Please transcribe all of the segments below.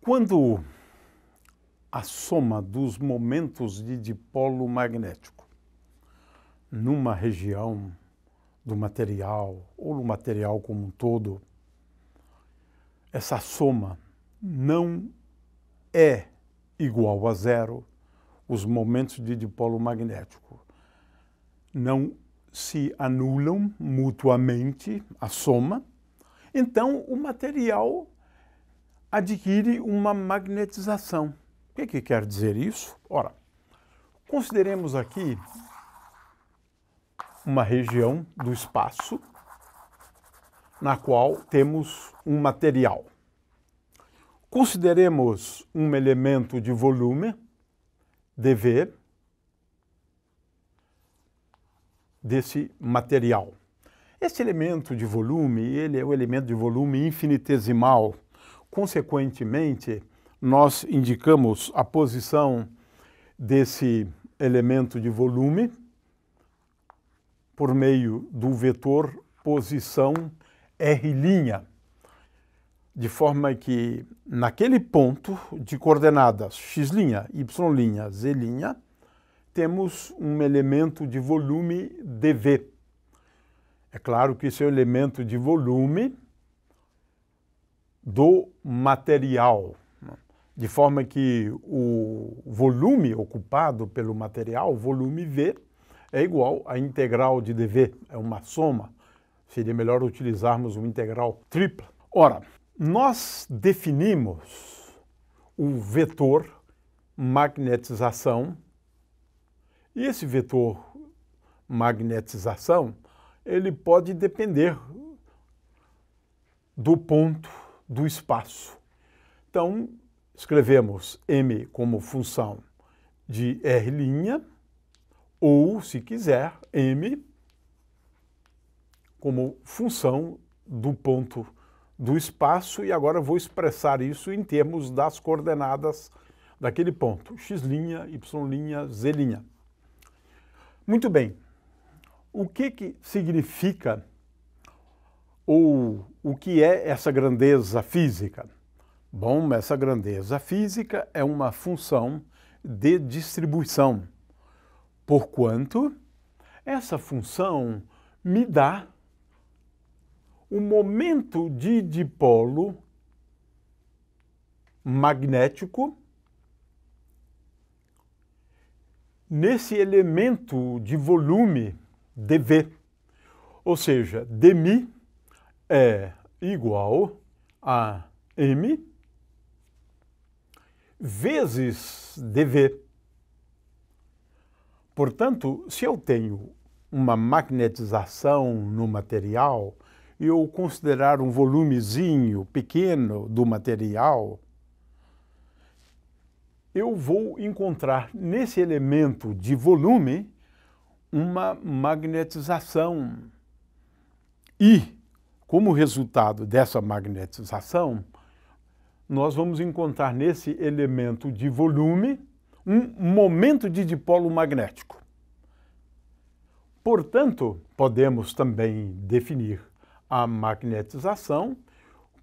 Quando a soma dos momentos de dipolo magnético numa região do material ou no material como um todo, essa soma não é igual a zero, os momentos de dipolo magnético não se anulam mutuamente a soma, então o material adquire uma magnetização. O que quer dizer isso? Ora, consideremos aqui uma região do espaço na qual temos um material. Consideremos um elemento de volume, dV, desse material. Esse elemento de volume, ele é o elemento de volume infinitesimal. Consequentemente, nós indicamos a posição desse elemento de volume por meio do vetor posição R', de forma que naquele ponto de coordenadas x', y', z', temos um elemento de volume dV. É claro que esse é o elemento de volume do material, de forma que o volume ocupado pelo material, volume V, é igual à integral de dV, é uma soma. Seria melhor utilizarmos uma integral tripla. Ora, nós definimos o vetor magnetização, e esse vetor magnetização, ele pode depender do ponto do espaço. Então, escrevemos M como função de R', ou, se quiser, M como função do ponto do espaço, e agora vou expressar isso em termos das coordenadas daquele ponto, x', y', z'. Muito bem, o que significa ou o que é essa grandeza física? Bom, essa grandeza física é uma função de distribuição, porquanto essa função me dá o momento de dipolo magnético nesse elemento de volume dV, ou seja, dμ é igual a m vezes dV. Portanto, se eu tenho uma magnetização no material e eu considerar um volumezinho pequeno do material, eu vou encontrar nesse elemento de volume uma magnetização. E, como resultado dessa magnetização, nós vamos encontrar nesse elemento de volume um momento de dipolo magnético. Portanto, podemos também definir a magnetização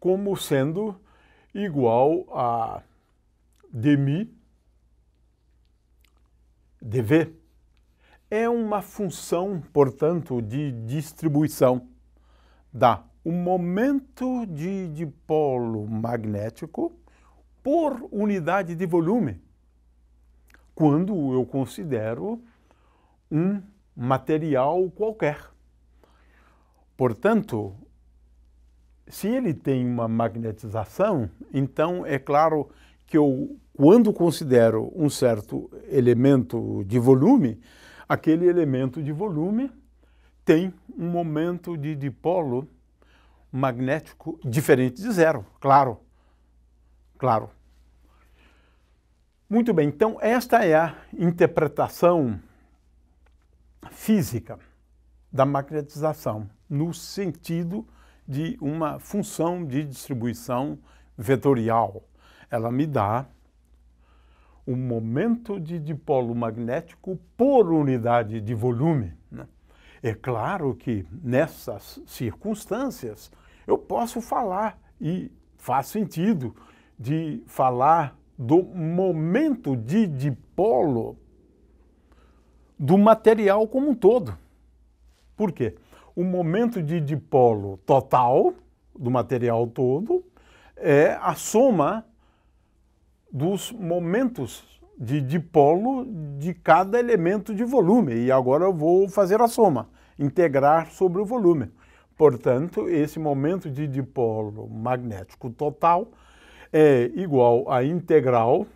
como sendo igual a dμ dV. É uma função, portanto, de distribuição. Dá o momento de dipolo magnético por unidade de volume, quando eu considero um material qualquer. Portanto, se ele tem uma magnetização, então é claro que eu, quando considero um certo elemento de volume, aquele elemento de volume tem um momento de dipolo magnético diferente de zero, claro. Claro. Muito bem, então esta é a interpretação física da magnetização, no sentido de uma função de distribuição vetorial. Ela me dá o momento de dipolo magnético por unidade de volume, né? É claro que nessas circunstâncias eu posso falar, e faz sentido, de falar do momento de dipolo do material como um todo. Por quê? O momento de dipolo total do material todo é a soma dos momentos de dipolo de cada elemento de volume. E agora eu vou fazer a soma, integrar sobre o volume. Portanto, esse momento de dipolo magnético total é igual à integral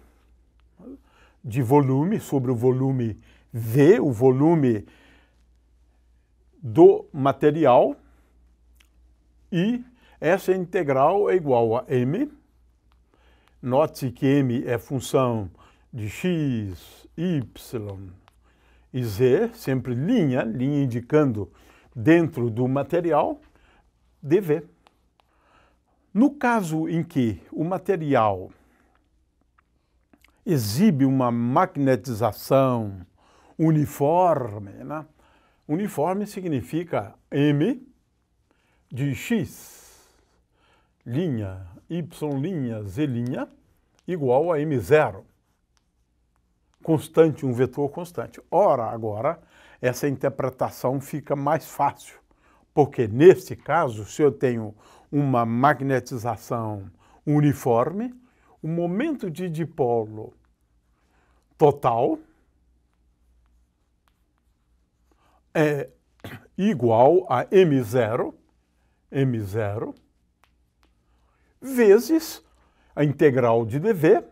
de volume sobre o volume V, o volume do material, e essa integral é igual a m. Note que m é função de x, y e z, sempre linha indicando dentro do material, dv. No caso em que o material exibe uma magnetização uniforme, né? Uniforme significa m de x, linha, y', z' igual a m0. Constante, um vetor constante. Ora, agora, essa interpretação fica mais fácil, porque neste caso, se eu tenho uma magnetização uniforme, o momento de dipolo total é igual a m0, vezes a integral de dv,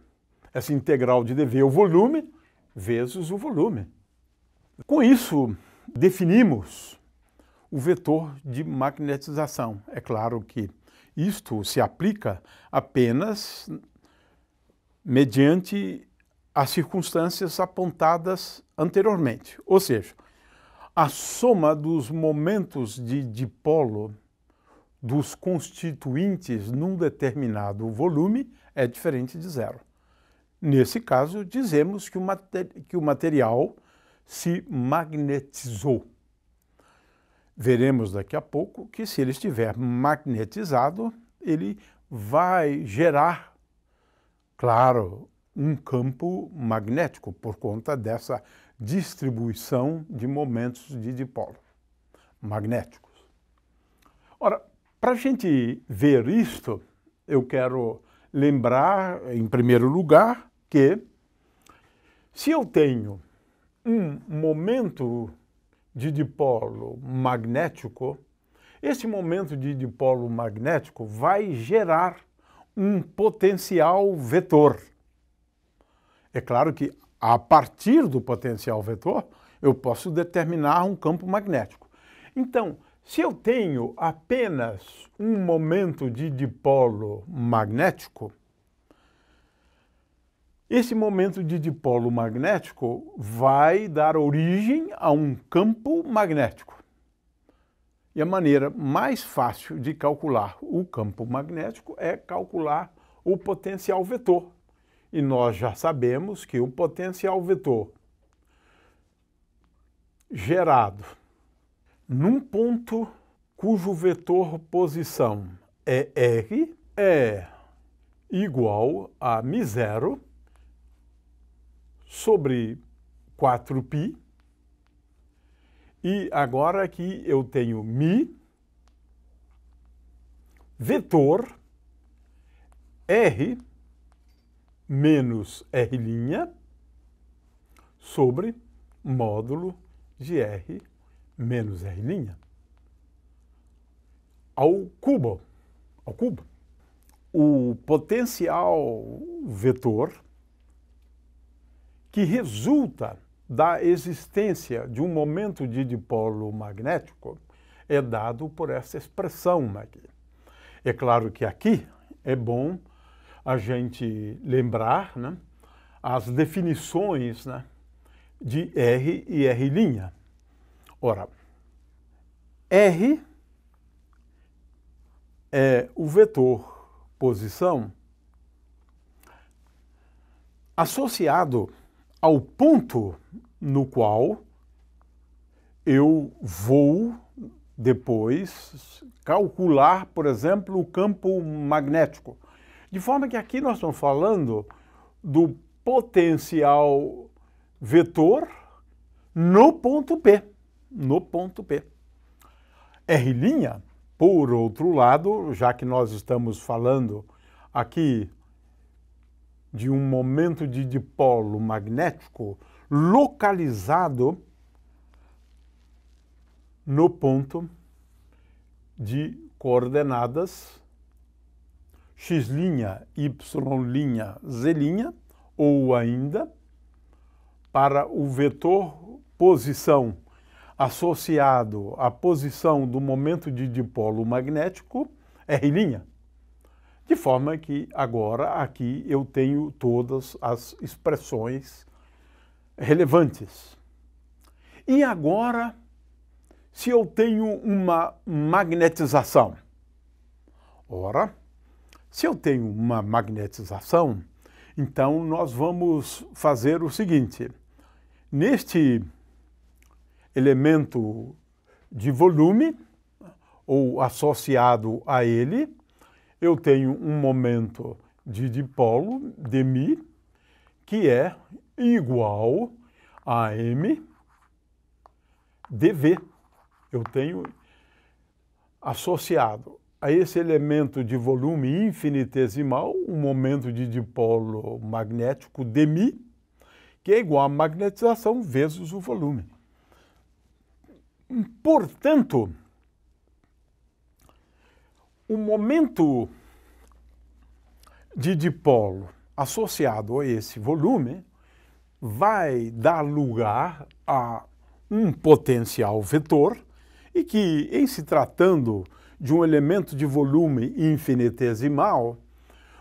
essa integral de dv é o volume, vezes o volume. Com isso, definimos o vetor de magnetização. É claro que isto se aplica apenas mediante as circunstâncias apontadas anteriormente. Ou seja, a soma dos momentos de dipolo dos constituintes num determinado volume é diferente de zero. Nesse caso, dizemos que o material se magnetizou. Veremos daqui a pouco que, se ele estiver magnetizado, ele vai gerar, claro, um campo magnético por conta dessa distribuição de momentos de dipolo magnéticos. Ora, para a gente ver isto, eu quero lembrar, em primeiro lugar, que se eu tenho um momento de dipolo magnético, esse momento de dipolo magnético vai gerar um potencial vetor. É claro que, a partir do potencial vetor, eu posso determinar um campo magnético. Então, se eu tenho apenas um momento de dipolo magnético, esse momento de dipolo magnético vai dar origem a um campo magnético. E a maneira mais fácil de calcular o campo magnético é calcular o potencial vetor. E nós já sabemos que o potencial vetor gerado num ponto cujo vetor posição é R é igual a μ0 sobre 4π. E agora aqui eu tenho μ vetor R menos R' sobre módulo de R menos R' ao cubo. O potencial vetor que resulta da existência de um momento de dipolo magnético é dado por essa expressão aqui. É claro que aqui é bom a gente lembrar, né, as definições, né, de R e R'. Ora, R é o vetor posição associado ao ponto no qual eu vou depois calcular, por exemplo, o campo magnético De forma que aqui nós estamos falando do potencial vetor no ponto P. No ponto P. R', por outro lado, já que nós estamos falando aqui de um momento de dipolo magnético localizado no ponto de coordenadas x', y', z', ou ainda para o vetor posição associado à posição do momento de dipolo magnético R'. De forma que agora aqui eu tenho todas as expressões relevantes. E agora, se eu tenho uma magnetização? Ora, se eu tenho uma magnetização, então nós vamos fazer o seguinte. Neste elemento de volume, ou associado a ele, eu tenho um momento de dipolo, dmi, que é igual a m dv. Eu tenho associado a esse elemento de volume infinitesimal um momento de dipolo magnético dmi, que é igual a magnetização vezes o volume. Portanto, o momento de dipolo associado a esse volume vai dar lugar a um potencial vetor e que, em se tratando de um elemento de volume infinitesimal,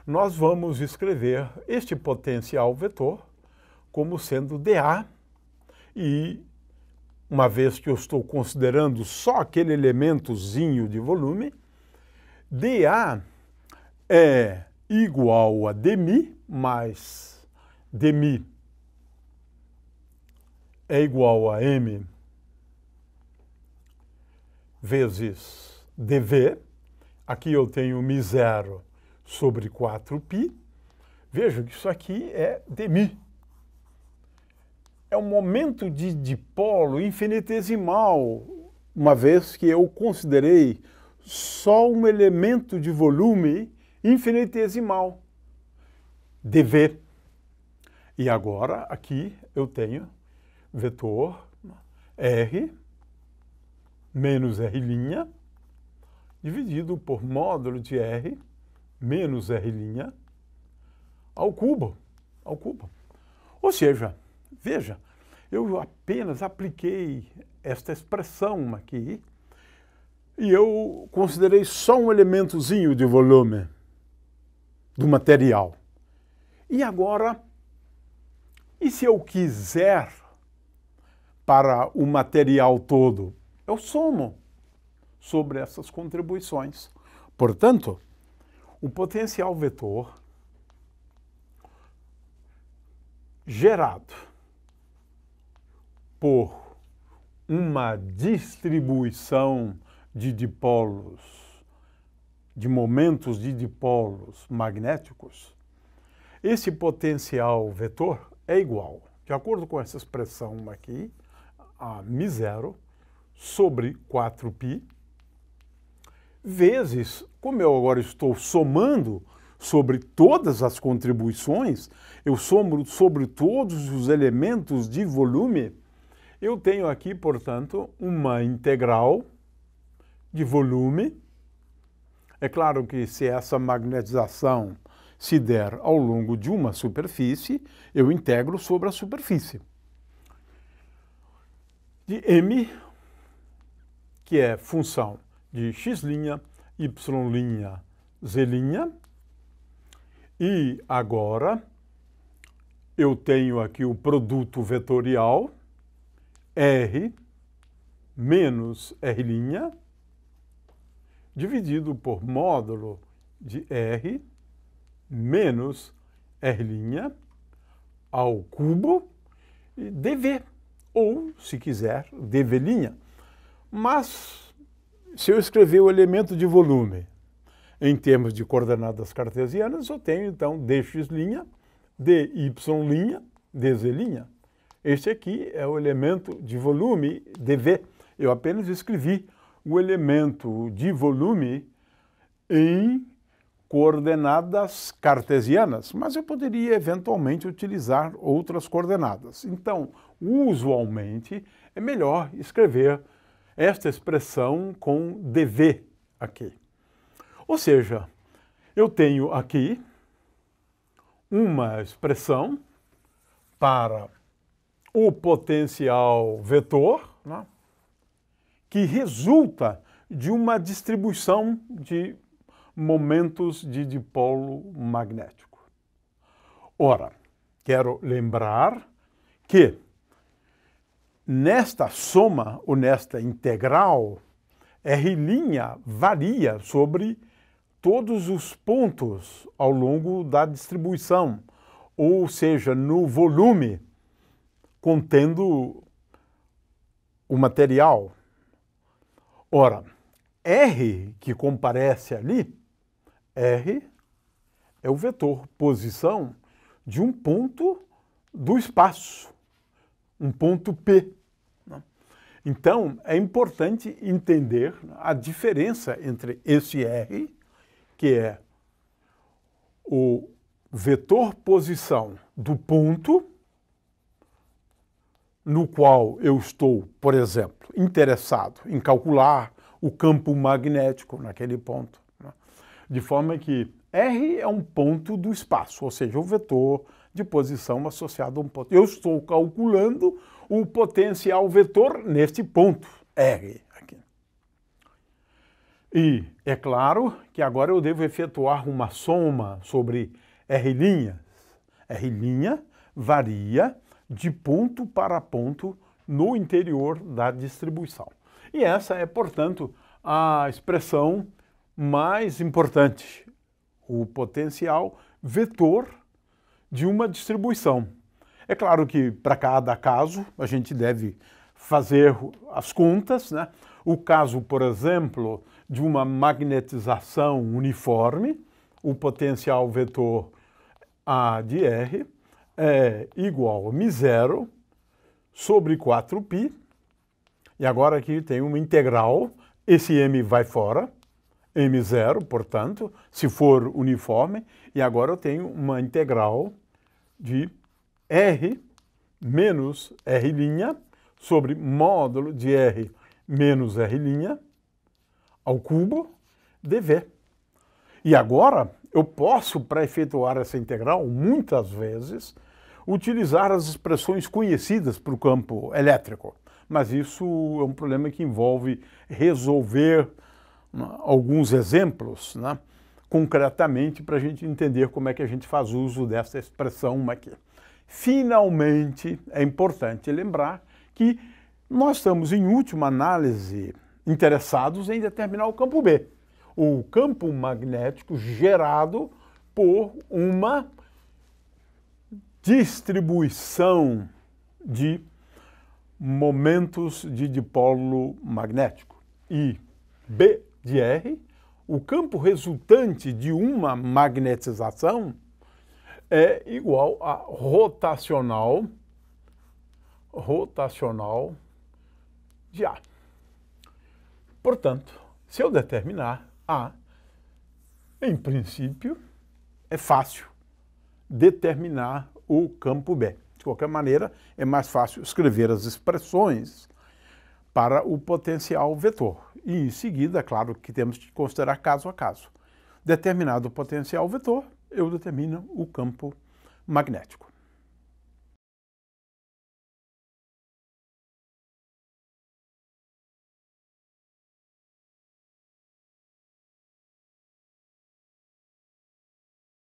nós vamos escrever este potencial vetor como sendo dA e, uma vez que eu estou considerando só aquele elementozinho de volume, dA é igual a dmi, mais dmi é igual a m vezes dv. Aqui eu tenho μ0 sobre 4π. Veja que isso aqui é dmi. É um momento de dipolo infinitesimal, uma vez que eu considerei só um elemento de volume infinitesimal, dv. E agora aqui eu tenho vetor R menos R' dividido por módulo de R menos R' ao cubo. Ou seja, veja, eu apenas apliquei esta expressão aqui e eu considerei só um elementozinho de volume do material. E agora, e se eu quiser para o material todo? Eu somo sobre essas contribuições. Portanto, o potencial vetor gerado por uma distribuição de dipolos, de momentos de dipolos magnéticos, esse potencial vetor é igual, de acordo com essa expressão aqui, a μ0 sobre 4π, vezes, como eu agora estou somando sobre todas as contribuições, eu somo sobre todos os elementos de volume, eu tenho aqui, portanto, uma integral de volume. É claro que se essa magnetização se der ao longo de uma superfície, eu integro sobre a superfície. De m, que é função de x', y', z', e agora eu tenho aqui o produto vetorial R menos R' dividido por módulo de R menos R' ao cubo e dv, ou, se quiser, dv'. Mas, se eu escrever o elemento de volume em termos de coordenadas cartesianas, eu tenho então dx', dy', dz'. Este aqui é o elemento de volume dv. Eu apenas escrevi o elemento de volume em coordenadas cartesianas, mas eu poderia eventualmente utilizar outras coordenadas. Então, usualmente, é melhor escrever esta expressão com dv aqui. Ou seja, eu tenho aqui uma expressão para o potencial vetor, né, que resulta de uma distribuição de momentos de dipolo magnético. Ora, quero lembrar que nesta soma ou nesta integral, R' varia sobre todos os pontos ao longo da distribuição, ou seja, no volume contendo o material. Ora, R que comparece ali, R é o vetor posição de um ponto do espaço, um ponto P. Então, é importante entender a diferença entre esse R, que é o vetor posição do ponto, no qual eu estou, por exemplo, interessado em calcular o campo magnético naquele ponto, né? De forma que R é um ponto do espaço, ou seja, o vetor de posição associado a um ponto. Eu estou calculando o potencial vetor neste ponto, R. Aqui. E é claro que agora eu devo efetuar uma soma sobre R'. R' varia de ponto para ponto no interior da distribuição. E essa é, portanto, a expressão mais importante, o potencial vetor de uma distribuição. É claro que para cada caso a gente deve fazer as contas, né? O caso, por exemplo, de uma magnetização uniforme, o potencial vetor A de R é igual a μ0 sobre 4π, e agora aqui tem uma integral, esse m vai fora, m0, portanto, se for uniforme, e agora eu tenho uma integral de R menos R' sobre módulo de R menos R' ao cubo dv. E agora eu posso, para efetuar essa integral, muitas vezes, utilizar as expressões conhecidas para o campo elétrico. Mas isso é um problema que envolve resolver alguns exemplos, né, concretamente, para a gente entender como é que a gente faz uso dessa expressão aqui. Finalmente, é importante lembrar que nós estamos, em última análise, interessados em determinar o campo B, o campo magnético gerado por uma distribuição de momentos de dipolo magnético. E B de R, o campo resultante de uma magnetização, é igual a rotacional de A. Portanto, se eu determinar A, em princípio, é fácil determinar o campo B. De qualquer maneira, é mais fácil escrever as expressões para o potencial vetor. E em seguida, é claro que temos que considerar caso a caso. Determinado o potencial vetor, eu determino o campo magnético.